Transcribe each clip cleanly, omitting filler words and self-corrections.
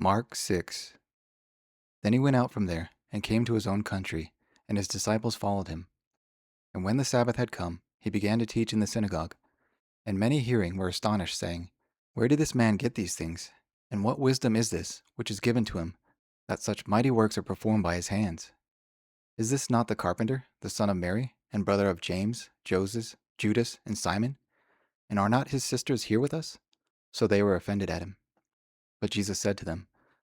Mark 6. Then he went out from there and came to his own country, and his disciples followed him. And when the Sabbath had come, he began to teach in the synagogue. And many hearing were astonished, saying, Where did this man get these things? And what wisdom is this which is given to him, that such mighty works are performed by his hands? Is this not the carpenter, the son of Mary, and brother of James, Joseph, Judas, and Simon? And are not his sisters here with us? So they were offended at him. But Jesus said to them,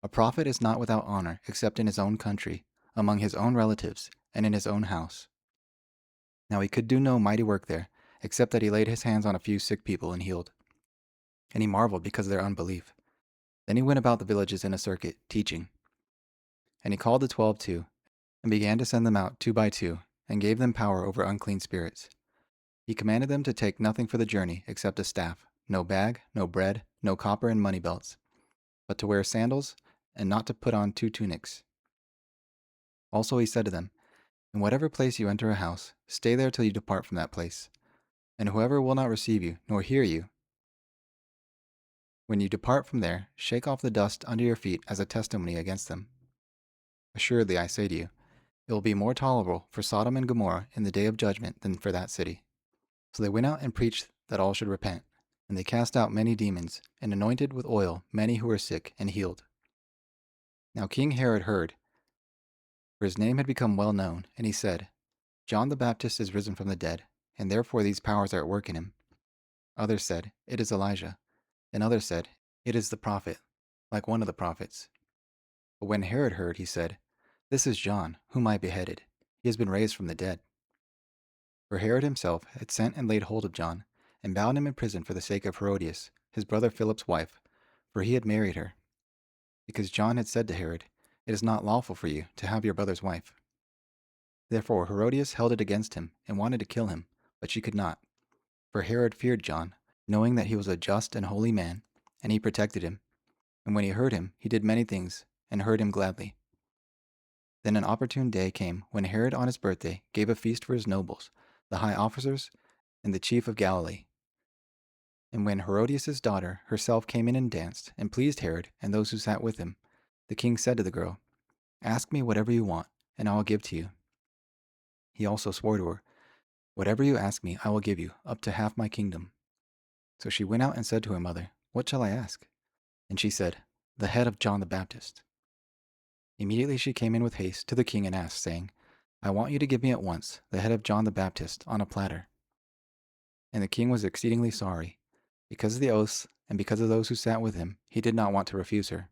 A prophet is not without honor except in his own country, among his own relatives, and in his own house. Now he could do no mighty work there, except that he laid his hands on a few sick people and healed. And he marveled because of their unbelief. Then he went about the villages in a circuit, teaching. And he called the 12 too, and began to send them out 2 by 2, and gave them power over unclean spirits. He commanded them to take nothing for the journey except a staff, no bag, no bread, no copper and money belts, but to wear sandals, and not to put on 2 tunics. Also he said to them, In whatever place you enter a house, stay there till you depart from that place. And whoever will not receive you, nor hear you, when you depart from there, shake off the dust under your feet as a testimony against them. Assuredly, I say to you, it will be more tolerable for Sodom and Gomorrah in the day of judgment than for that city. So they went out and preached that all should repent. And they cast out many demons, and anointed with oil many who were sick, and healed. Now King Herod heard, for his name had become well known, and he said, John the Baptist is risen from the dead, and therefore these powers are at work in him. Others said, It is Elijah. And others said, It is the prophet, like one of the prophets. But when Herod heard, he said, This is John, whom I beheaded. He has been raised from the dead. For Herod himself had sent and laid hold of John, and bound him in prison for the sake of Herodias, his brother Philip's wife, for he had married her. Because John had said to Herod, It is not lawful for you to have your brother's wife. Therefore Herodias held it against him, and wanted to kill him, but she could not. For Herod feared John, knowing that he was a just and holy man, and he protected him. And when he heard him, he did many things, and heard him gladly. Then an opportune day came when Herod on his birthday gave a feast for his nobles, the high officers, and the chief of Galilee. And when Herodias' daughter herself came in and danced, and pleased Herod and those who sat with him, the king said to the girl, Ask me whatever you want, and I will give to you. He also swore to her, Whatever you ask me, I will give you, up to half my kingdom. So she went out and said to her mother, What shall I ask? And she said, The head of John the Baptist. Immediately she came in with haste to the king and asked, saying, I want you to give me at once the head of John the Baptist on a platter. And the king was exceedingly sorry. Because of the oaths and because of those who sat with him, he did not want to refuse her.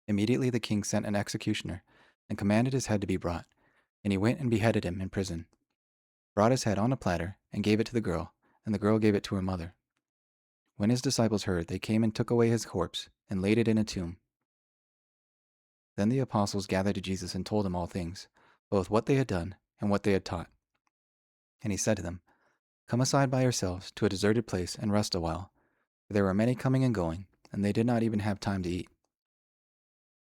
Immediately the king sent an executioner and commanded his head to be brought, and he went and beheaded him in prison, brought his head on a platter, and gave it to the girl, and the girl gave it to her mother. When his disciples heard, they came and took away his corpse, and laid it in a tomb. Then the apostles gathered to Jesus and told him all things, both what they had done and what they had taught. And he said to them, Come aside by yourselves to a deserted place and rest a while. For there were many coming and going, and they did not even have time to eat.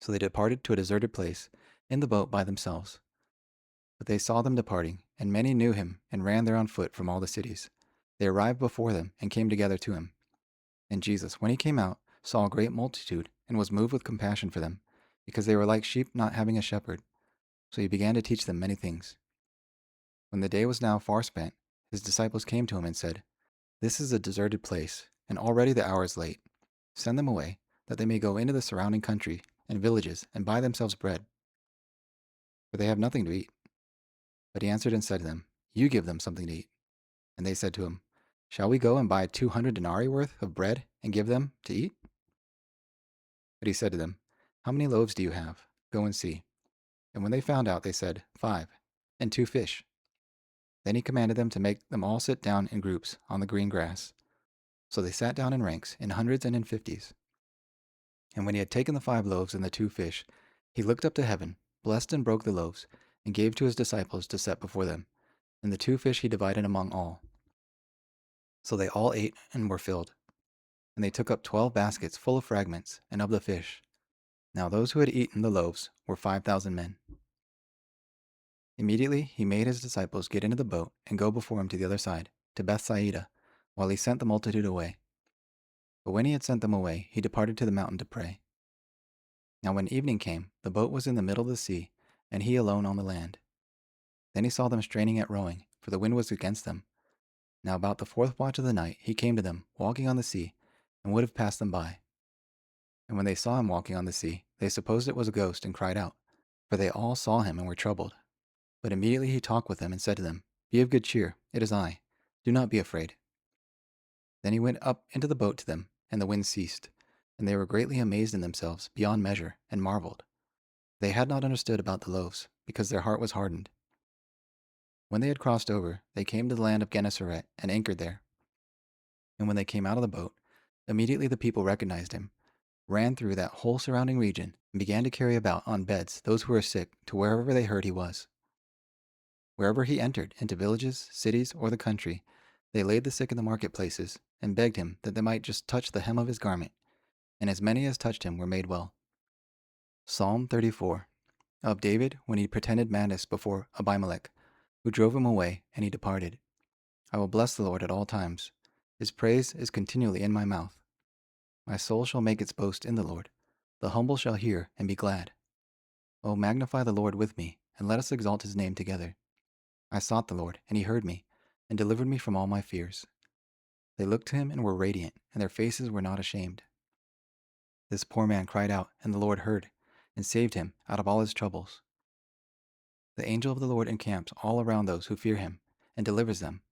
So they departed to a deserted place, in the boat by themselves. But they saw them departing, and many knew him, and ran there on foot from all the cities. They arrived before them, and came together to him. And Jesus, when he came out, saw a great multitude, and was moved with compassion for them, because they were like sheep not having a shepherd. So he began to teach them many things. When the day was now far spent, his disciples came to him and said, This is a deserted place, and already the hour is late. Send them away, that they may go into the surrounding country and villages, and buy themselves bread, for they have nothing to eat. But he answered and said to them, You give them something to eat. And they said to him, Shall we go and buy 200 denarii worth of bread, and give them to eat? But he said to them, How many loaves do you have? Go and see. And when they found out, they said, 5, and 2 fish. Then he commanded them to make them all sit down in groups on the green grass. So they sat down in ranks, in hundreds and in fifties. And when he had taken the 5 loaves and the 2 fish, he looked up to heaven, blessed and broke the loaves, and gave to his disciples to set before them. And the 2 fish he divided among all. So they all ate and were filled. And they took up 12 baskets full of fragments, and of the fish. Now those who had eaten the loaves were 5,000 men. Immediately he made his disciples get into the boat and go before him to the other side, to Bethsaida, while he sent the multitude away. But when he had sent them away, he departed to the mountain to pray. Now when evening came, the boat was in the middle of the sea, and he alone on the land. Then he saw them straining at rowing, for the wind was against them. Now about the fourth watch of the night he came to them, walking on the sea, and would have passed them by. And when they saw him walking on the sea, they supposed it was a ghost, and cried out. For they all saw him and were troubled. But immediately he talked with them, and said to them, Be of good cheer, it is I. Do not be afraid. Then he went up into the boat to them, and the wind ceased. And they were greatly amazed in themselves, beyond measure, and marveled. They had not understood about the loaves, because their heart was hardened. When they had crossed over, they came to the land of Gennesaret, and anchored there. And when they came out of the boat, immediately the people recognized him, ran through that whole surrounding region, and began to carry about on beds those who were sick to wherever they heard he was. Wherever he entered, into villages, cities, or the country, they laid the sick in the marketplaces, and begged him that they might just touch the hem of his garment, and as many as touched him were made well. Psalm 34, of David when he pretended madness before Abimelech, who drove him away, and he departed. I will bless the Lord at all times. His praise is continually in my mouth. My soul shall make its boast in the Lord. The humble shall hear and be glad. O magnify the Lord with me, and let us exalt his name together. I sought the Lord, and he heard me, and delivered me from all my fears. They looked to him and were radiant, and their faces were not ashamed. This poor man cried out, and the Lord heard, and saved him out of all his troubles. The angel of the Lord encamps all around those who fear him, and delivers them.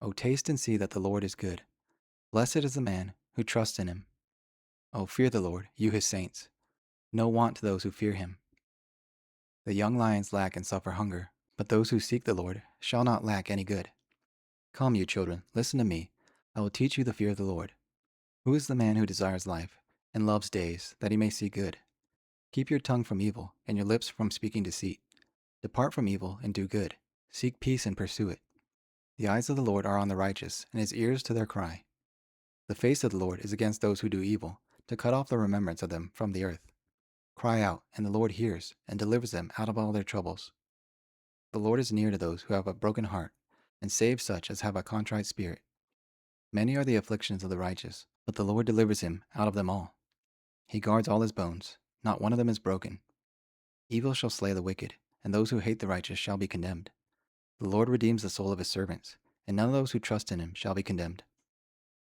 O taste and see that the Lord is good. Blessed is the man who trusts in him. O fear the Lord, you his saints. No want to those who fear him. The young lions lack and suffer hunger, but those who seek the Lord shall not lack any good. Come, you children, listen to me. I will teach you the fear of the Lord. Who is the man who desires life, and loves days, that he may see good? Keep your tongue from evil, and your lips from speaking deceit. Depart from evil, and do good. Seek peace, and pursue it. The eyes of the Lord are on the righteous, and his ears to their cry. The face of the Lord is against those who do evil, to cut off the remembrance of them from the earth. Cry out, and the Lord hears, and delivers them out of all their troubles. The Lord is near to those who have a broken heart, and saves such as have a contrite spirit. Many are the afflictions of the righteous, but the Lord delivers him out of them all. He guards all his bones, not one of them is broken. Evil shall slay the wicked, and those who hate the righteous shall be condemned. The Lord redeems the soul of his servants, and none of those who trust in him shall be condemned.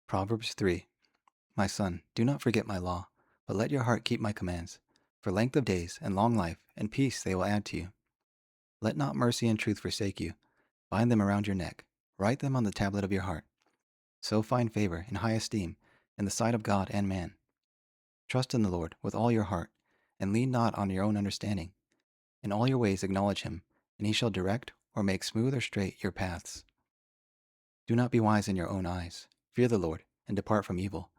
Proverbs 3. My son, do not forget my law, but let your heart keep my commands. For length of days and long life and peace they will add to you. Let not mercy and truth forsake you. Bind them around your neck. Write them on the tablet of your heart. So find favor and high esteem in the sight of God and man. Trust in the Lord with all your heart, and lean not on your own understanding. In all your ways acknowledge him, and he shall direct or make smooth or straight your paths. Do not be wise in your own eyes. Fear the Lord, and depart from evil.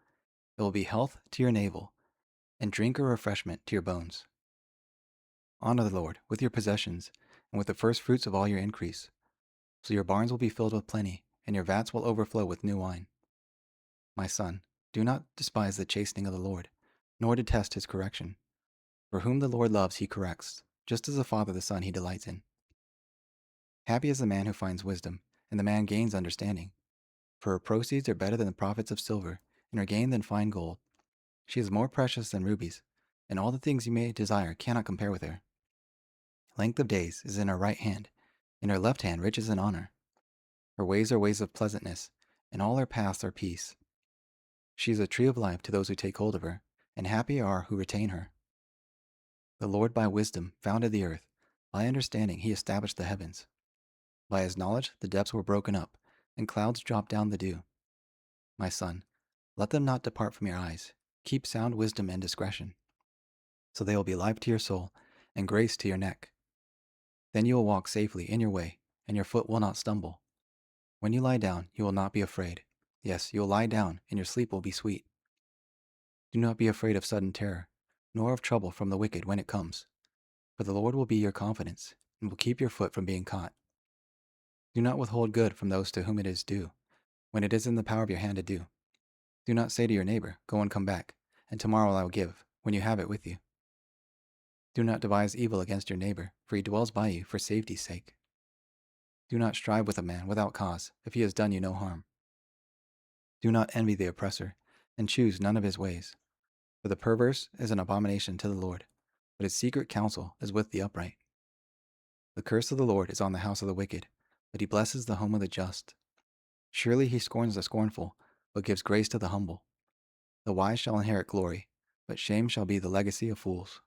It will be health to your navel, and drink or refreshment to your bones. Honor the Lord with your possessions, and with the first fruits of all your increase. So your barns will be filled with plenty, and your vats will overflow with new wine. My son, do not despise the chastening of the Lord, nor detest his correction. For whom the Lord loves he corrects, just as a father the son he delights in. Happy is the man who finds wisdom, and the man gains understanding. For her proceeds are better than the profits of silver, and her gain than fine gold. She is more precious than rubies, and all the things you may desire cannot compare with her. Length of days is in her right hand, in her left hand riches and honor. Her ways are ways of pleasantness, and all her paths are peace. She is a tree of life to those who take hold of her, and happy are who retain her. The Lord by wisdom founded the earth, by understanding he established the heavens. By his knowledge the depths were broken up, and clouds dropped down the dew. My son, let them not depart from your eyes. Keep sound wisdom and discretion, so they will be life to your soul, and grace to your neck. Then you will walk safely in your way, and your foot will not stumble. When you lie down, you will not be afraid. Yes, you will lie down, and your sleep will be sweet. Do not be afraid of sudden terror, nor of trouble from the wicked when it comes. For the Lord will be your confidence, and will keep your foot from being caught. Do not withhold good from those to whom it is due, when it is in the power of your hand to do. Do not say to your neighbor, Go and come back, and tomorrow I will give, when you have it with you. Do not devise evil against your neighbor, for he dwells by you for safety's sake. Do not strive with a man without cause, if he has done you no harm. Do not envy the oppressor, and choose none of his ways. For the perverse is an abomination to the Lord, but his secret counsel is with the upright. The curse of the Lord is on the house of the wicked, but he blesses the home of the just. Surely he scorns the scornful, but gives grace to the humble. The wise shall inherit glory, but shame shall be the legacy of fools.